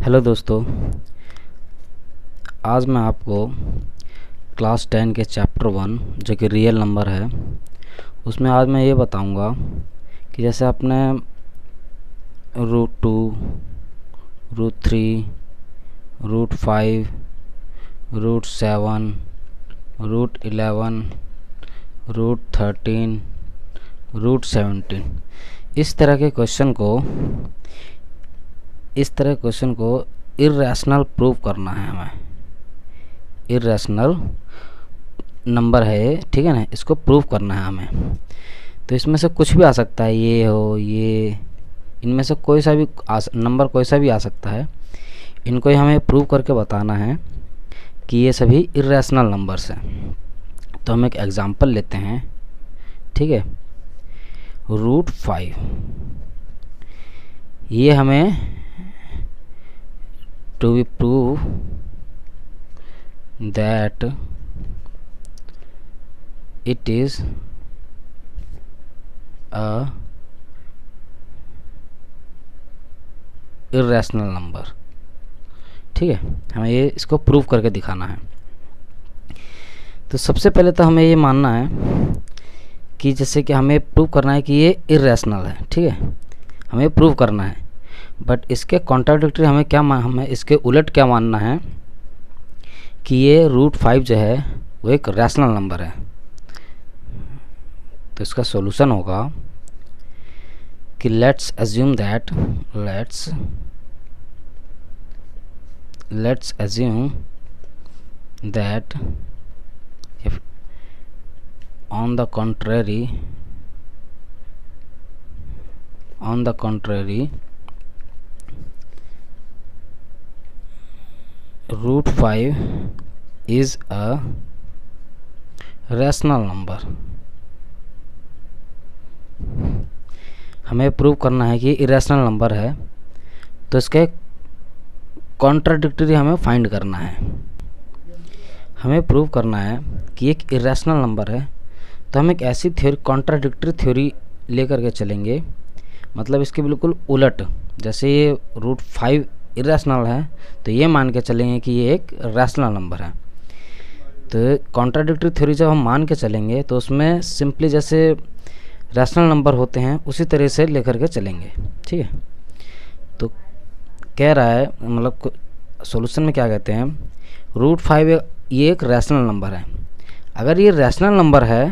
Hello दोस्तों, आज मैं आपको क्लास 10 के चैप्टर 1 जो कि रियल नंबर है उसमें आज मैं ये बताऊंगा कि जैसे आपने √2, √3, √5, √7, √11, √13, √17 इस तरह के क्वेश्चन को इर्रेशनल प्रूव करना है हमें। इर्रेशनल नंबर है ये, ठीक है ना, इसको प्रूव करना है हमें। तो इसमें से कुछ भी आ सकता है, ये हो ये, इनमें से कोई सा भी नंबर कोई सा भी आ सकता है। इनको ही हमें प्रूव करके बताना है कि ये सभी इर्रेशनल नंबर्स हैं। तो हम एक एग्जांपल लेते हैं, ठीक है। √5 ये हमें to be prove that it is a irrational number, ठीक है। हमें ये इसको प्रूव करके दिखाना है। तो सबसे पहले तो हमें ये मानना है कि जैसे कि हमें प्रूव करना है कि ये इर्रेशनल है, ठीक है, हमें प्रूव करना है। बट इसके कॉन्ट्राडिक्टरी हमें इसके उलट क्या मानना है कि ये √5 जो है वो एक रैशनल नंबर है। तो इसका सॉल्यूशन होगा कि let's assume that if on the contrary √5 is a rational number। हमें प्रूव करना है कि इरेशनल नंबर है, तो इसके कॉन्ट्राडिक्टरी हमें फाइंड करना है। हमें प्रूव करना है कि एक इरेशनल नंबर है, तो हम एक ऐसी थ्योरी, कॉन्ट्राडिक्टरी थ्योरी लेकर के चलेंगे, मतलब इसके बिल्कुल उलट। जैसे ये √5 इरेशनल है तो ये मान के चलेंगे कि ये एक रैशनल नंबर है। तो कॉन्ट्राडिक्टरी थ्योरी जब हम मान के चलेंगे तो उसमें सिंपली जैसे रैशनल नंबर होते हैं उसी तरह से लेकर के चलेंगे, ठीक है। तो कह रहा है, मतलब सॉल्यूशन में क्या कहते हैं, √5 ये एक रैशनल नंबर है। अगर ये रैशनल नंबर है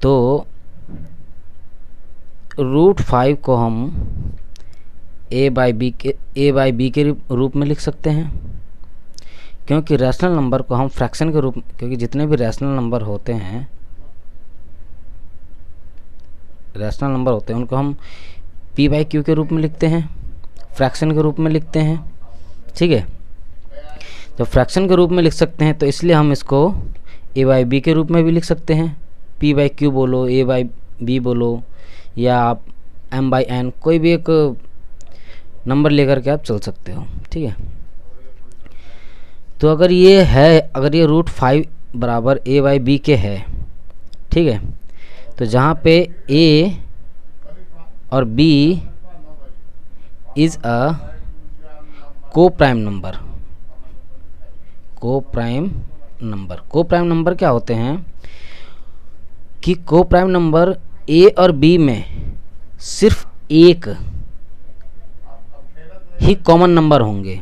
तो √5 को हम a बाई बी के रूप में लिख सकते हैं, क्योंकि रैशनल नंबर को हम फ्रैक्शन के रूप में, क्योंकि जितने भी रैशनल नंबर होते हैं उनको हम p/q के रूप में लिखते हैं, फ्रैक्शन के रूप में लिखते हैं, ठीक है। जब फ्रैक्शन के रूप में लिख सकते हैं तो इसलिए हम इसको a/b के रूप में भी लिख सकते हैं। p/q बोलो, a/b बोलो, या आप m/n कोई भी एक नंबर लेकर के आप चल सकते हो, ठीक है। तो अगर ये √5 बराबर a/b के है, ठीक है, तो जहाँ पे a और b is a co-prime number क्या होते हैं कि को-प्राइम नंबर a और b में सिर्फ एक ही कॉमन नंबर होंगे,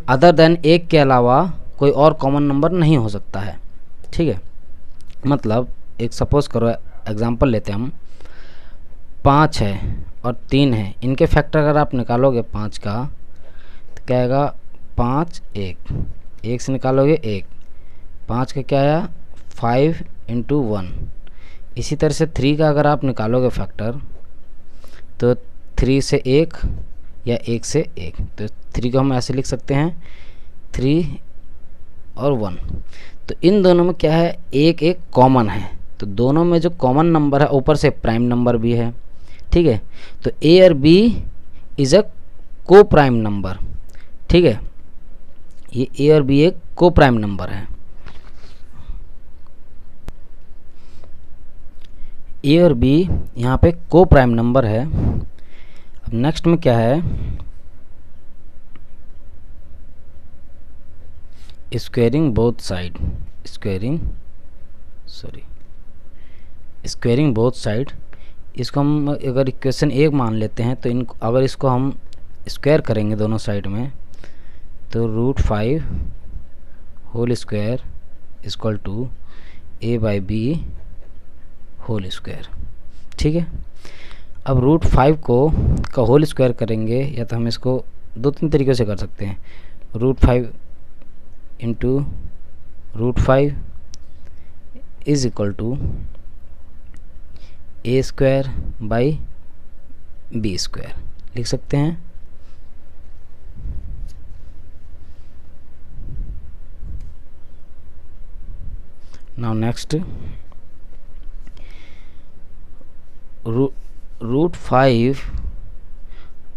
अदर देन एक के अलावा कोई और कॉमन नंबर नहीं हो सकता है, ठीक है। मतलब एक सपोज करो, एग्जांपल लेते हैं हम, 5 है और 3 है, इनके फैक्टर अगर आप निकालोगे 5 का तो क्या आएगा, 5 1 से निकालोगे 1, 5 का क्या आया 5 × 1। इसी तरह से 3 का अगर आप निकालोगे फैक्टर तो 3 से 1 या 1 से 1, तो 3 को हम ऐसे लिख सकते हैं 3 और 1। तो इन दोनों में क्या है, एक कॉमन है, तो दोनों में जो कॉमन नंबर है ऊपर से प्राइम नंबर भी है, ठीक है। तो a और b इज़ अ को प्राइम नंबर, ठीक है। ये a और b एक को प्राइम नंबर है। a और b यहाँ पे को प्राइम नंबर है। अब नेक्स्ट में क्या है स्क्वेयरिंग बोथ साइड, इसको हम अगर इक्वेशन 1 मान लेते हैं तो अगर इसको हम स्क्वायर करेंगे दोनों साइड में तो √5 whole square equal to a/b whole square. ठीक है, अब √5 का होल स्क्वायर करेंगे, या तो हम इसको 2-3 तरीक़े से कर सकते हैं। √5 into √5 is equal to a²/b² लिख सकते हैं। नाउ नेक्स्ट, √5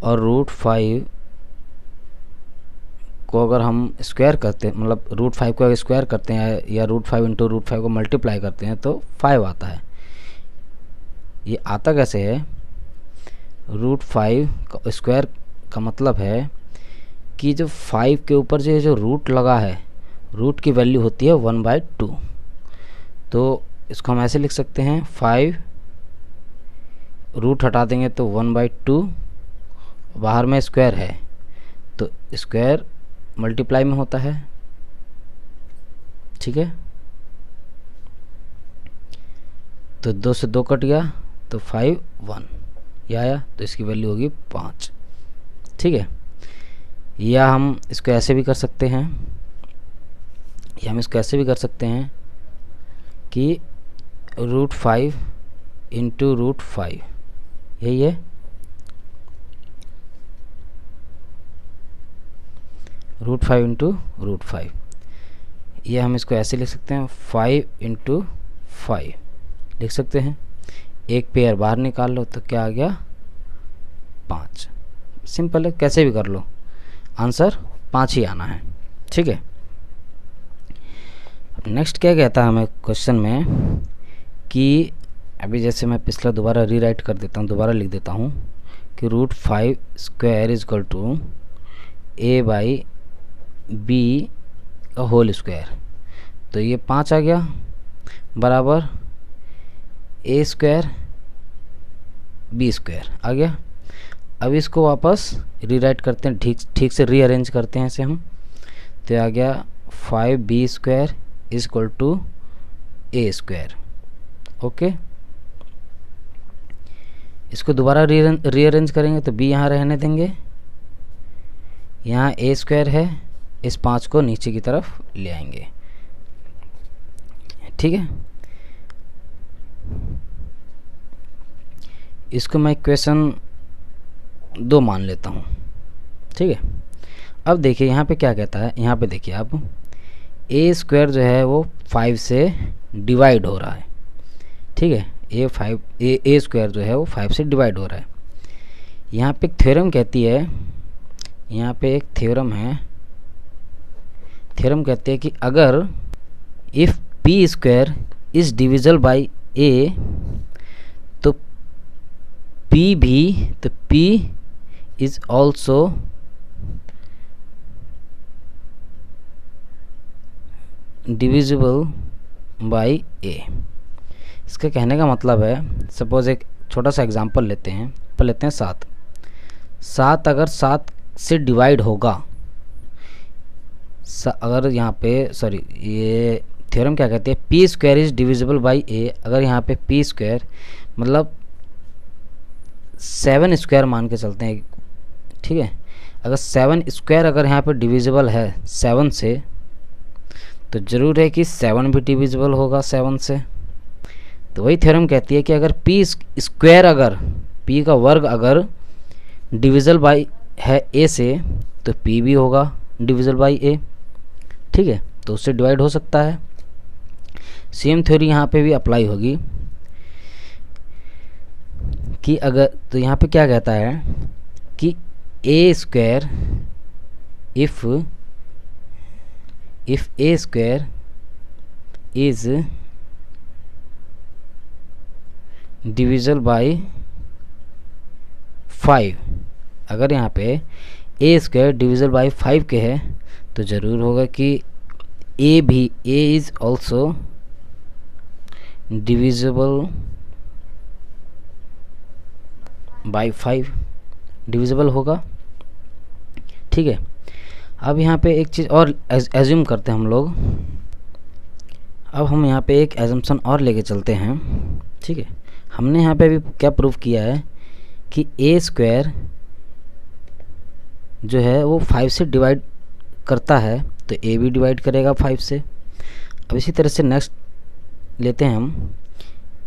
और √5 को अगर हम स्क्वायर करते हैं, मतलब √5 को अगर स्क्वायर करते हैं या √5 इंटू √5 को मल्टीप्लाई करते हैं तो 5 आता है। ये आता कैसे है? √5 का स्क्वायर का मतलब है कि जो 5 के ऊपर जो रूट लगा है, रूट की वैल्यू होती है 1/2। तो इसको हम ऐसे लिख सकते हैं, 5 रूट हटा देंगे तो 1/2, बाहर में स्क्वायर है तो स्क्वायर मल्टीप्लाई में होता है। ठीक है, तो 2 से 2 कट गया तो 5 1 ये आया, तो इसकी वैल्यू होगी 5। ठीक है, या हम इसको ऐसे भी कर सकते हैं, कि √5 इंटू √5 यही है, √5 इंटू √5, ये हम इसको ऐसे लिख सकते हैं, 5 इंटू 5 लिख सकते हैं। एक पेयर बाहर निकाल लो तो क्या आ गया? 5। सिंपल है, कैसे भी कर लो, आंसर 5 ही आना है। ठीक है, अब नेक्स्ट क्या कहता है हमें क्वेश्चन में कि अभी जैसे मैं पिछला दोबारा रीराइट कर देता हूँ, दोबारा लिख देता हूँ कि √5² इज इक्वल टू a/b का होल स्क्वायर, तो ये 5 आ गया बराबर a² b² आ गया। अब इसको वापस रीराइट करते हैं, ठीक से रीअरेंज करते हैं इसे हम, तो आ गया 5b² is equal to a²। Okay, इसको दोबारा रीअरेंज करेंगे तो b यहाँ रहने देंगे, यहाँ a² है, इस 5 को नीचे की तरफ ले आएंगे। ठीक है, इसको मैं इक्वेशन 2 मान लेता हूँ। ठीक है, अब देखिए यहाँ पे क्या कहता है, यहाँ पे देखिए आप, a² जो है वो 5 से डिवाइड हो रहा है। ठीक है, a² जो है वो 5 से डिवाइड हो रहा है। यहाँ पे एक थ्योरम कहती है, यहाँ पे एक थ्योरम है, थ्योरम कहते हैं कि अगर if p² is डिविजल by a तो p is also divisible by a। इसका कहने का मतलब है, सपोज़ एक छोटा सा एग्जांपल लेते हैं, 7 अगर 7 से डिवाइड होगा, अगर यहाँ पे ये थ्योरम क्या कहती है, p² is divisible by a, अगर यहाँ पे p² मतलब 7² मान के चलते हैं। ठीक है, अगर 7² अगर यहाँ पे डिविजिबल है 7 से, तो ज़रूर है कि 7 भी डिविजिबल होगा 7 से। तो वही थ्योरम कहती है कि अगर p² अगर p का वर्ग अगर डिविजल बाई है a से, तो p भी होगा डिविजल बाई a। ठीक है, तो उससे डिवाइड हो सकता है। सेम थ्योरी यहाँ पे भी अप्लाई होगी कि अगर, तो यहाँ पे क्या कहता है कि a² if a² is डिविजल by 5, अगर यहाँ पे a² डिविजल बाई 5 के है तो ज़रूर होगा कि ए भी, A is also divisible by 5, divisible होगा। ठीक है, अब यहाँ पे एक चीज़ और एज्यूम करते हैं हम लोग। अब हम यहाँ पे एक एजम्पशन और लेके चलते हैं। ठीक है, हमने यहाँ पे अभी क्या प्रूफ किया है कि ए स्क्वायर जो है वो 5 से डिवाइड करता है, तो ए भी डिवाइड करेगा 5 से। अब इसी तरह से नेक्स्ट लेते हैं हम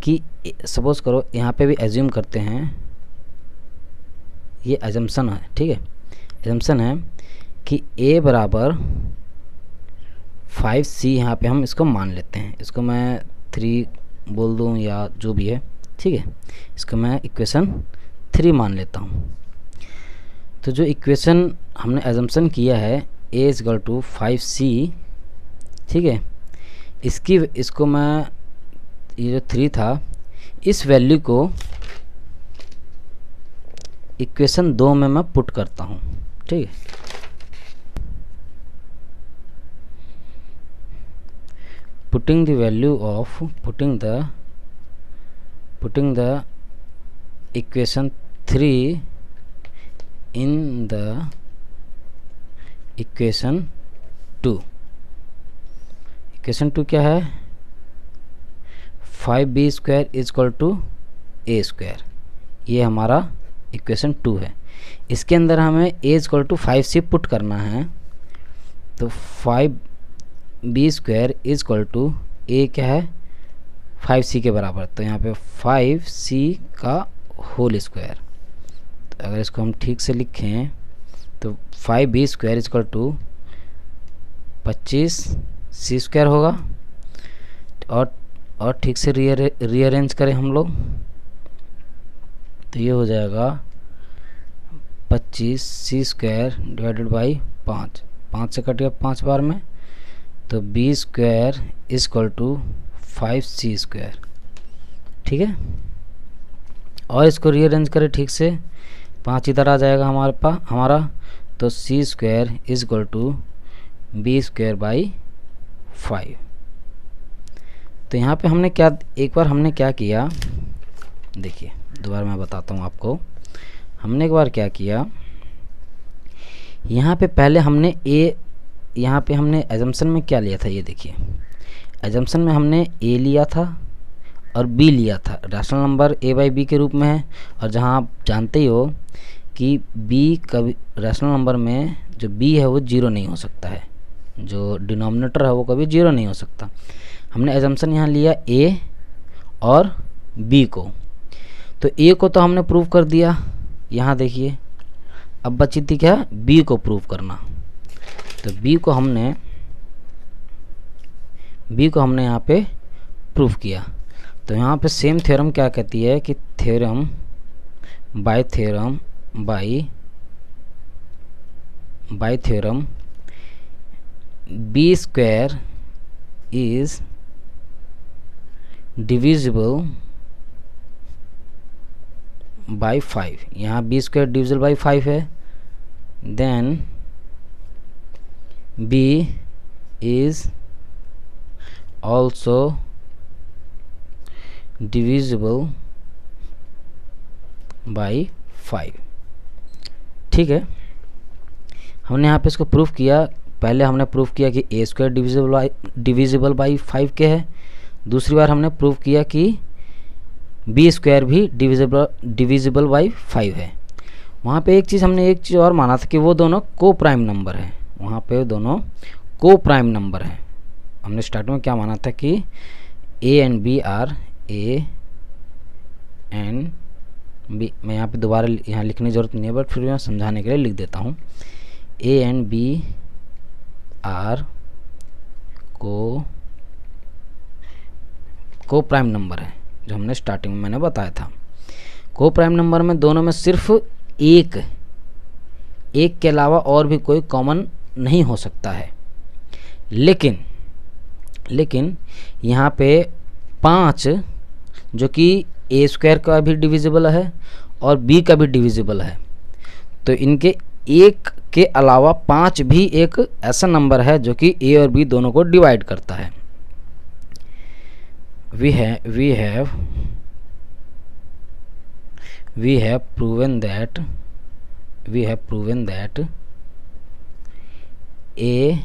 कि सपोज़ करो यहाँ पे भी एज्यूम करते हैं, ये एजम्पशन है। ठीक है, एजम्पशन है कि ए बराबर 5c, यहाँ पे हम इसको मान लेते हैं, इसको मैं 3 बोल दूँ या जो भी है। ठीक है, इसको मैं इक्वेशन 3 मान लेता हूँ। तो जो इक्वेशन हमने एजम्पशन किया है a इक्वल टू 5c, ठीक है, इसको मैं, ये जो 3 था, इस वैल्यू को इक्वेशन 2 में मैं पुट करता हूँ। ठीक है, putting the value of putting the equation 3 in the equation 2। Equation 2 क्या है? 5b square is equal to A square, ये हमारा इक्वेशन 2 है। इसके अंदर हमें a is equal to 5c put करना है, तो 5b square is equal to A क्या है? 5c के बराबर, तो यहाँ पे 5c का होल स्क्वायर। तो अगर इसको हम ठीक से लिखें तो 5b square is equal to 25c square होगा। और ठीक से रीअरेंज करें हम लोग तो ये हो जाएगा 25c स्क्वायर डिवाइडेड बाई 5 से कट गया 5 बार में, तो b square is equal to 5c square. ठीक है, और इसको रीअरेंज करें ठीक से, 5 इधर आ जाएगा हमारा, तो c square is equal to b square by 5। तो यहाँ पे हमने क्या, एक बार हमने क्या किया, देखिए दोबारा मैं बताता हूँ आपको। हमने एक बार क्या किया, यहाँ पे पहले हमने यहाँ पे हमने एजम्पशन में क्या लिया था, ये देखिए एजम्पशन में हमने a लिया था और b लिया था। Rational number a by b के रूप में है, और जहाँ आप जानते ही हो कि b कभी रैशनल नंबर में जो b है वो 0 नहीं हो सकता है, जो डिनोमिनेटर है वो कभी 0 नहीं हो सकता। हमने एजम्पशन यहाँ लिया a और b को, तो a को तो हमने प्रूव कर दिया, यहाँ देखिए अब बची थी क्या, b को प्रूव करना। तो b को हमने यहाँ पे प्रूफ किया। तो यहाँ पे सेम थ्योरम क्या कहती है कि theorem by theorem b square is divisible by 5। यहाँ b स्क्वायर डिविजिबल बाई 5 है, then b is also divisible by 5। ठीक है, हमने यहाँ पे इसको प्रूफ किया। पहले हमने प्रूफ किया कि a स्क्वायर डिविजिबल बाई 5 के है, दूसरी बार हमने प्रूफ किया कि b स्क्वायर भी डिविजिबल बाई 5 है। वहाँ पे हमने एक चीज़ और माना था कि वो दोनों को प्राइम नंबर हैं, वहाँ पे दोनों को प्राइम नंबर हैं। हमने स्टार्टिंग में क्या माना था कि a and b are a and b। मैं यहाँ पे दोबारा यहाँ लिखने की ज़रूरत नहीं है, बट फिर मैं समझाने के लिए लिख देता हूँ। a एंड b आर को प्राइम नंबर है, जो हमने स्टार्टिंग में मैंने बताया था। को प्राइम नंबर में दोनों में सिर्फ एक के अलावा और भी कोई कॉमन नहीं हो सकता है। लेकिन यहाँ पे 5 जो कि a स्क्वायर का भी डिविजिबल है और b का भी डिविजिबल है, तो इनके एक के अलावा 5 भी एक ऐसा नंबर है जो कि ए और बी दोनों को डिवाइड करता है। we have proven that A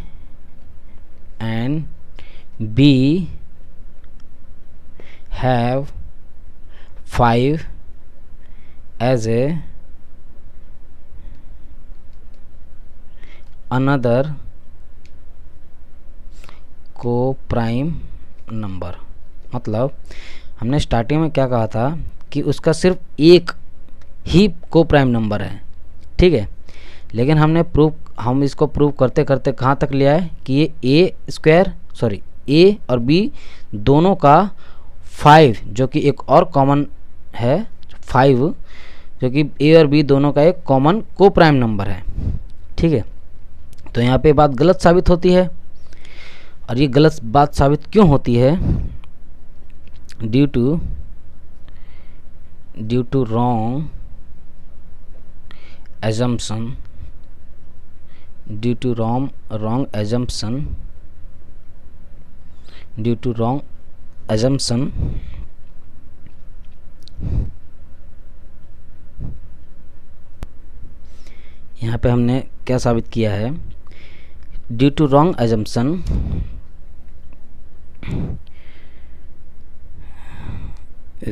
and B have 5 as a another co-prime number. मतलब हमने स्टार्टिंग में क्या कहा था कि उसका सिर्फ एक ही को प्राइम नंबर है, ठीक है, लेकिन हम इसको प्रूव करते करते कहाँ तक ले आए कि ये ए और बी दोनों का 5 जो कि एक और कॉमन है, 5 जो कि ए और बी दोनों का एक कॉमन को प्राइम नंबर है, ठीक है। तो यहाँ पे बात गलत साबित होती है, और ये गलत बात साबित क्यों होती है? ड्यू टू रॉन्ग assumption यहाँ पे हमने क्या साबित किया है? Due to wrong assumption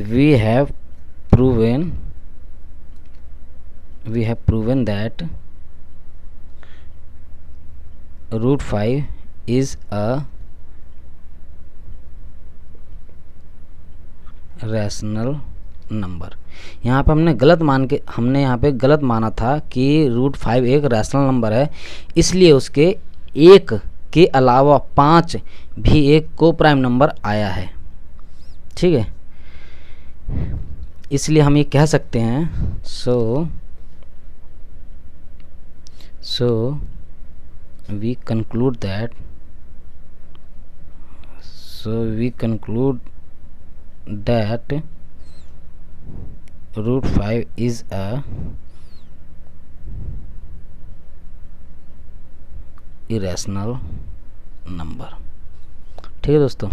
we have proven that root 5 is a rational number. यहाँ पे हमने यहाँ पे गलत माना था कि रूट 5 एक रैशनल नंबर है, इसलिए उसके एक के अलावा 5 भी एक को प्राइम नंबर आया है, ठीक है। इसलिए हम ये कह सकते हैं सो we conclude that root 5 is a irrational number। ठीक है दोस्तों।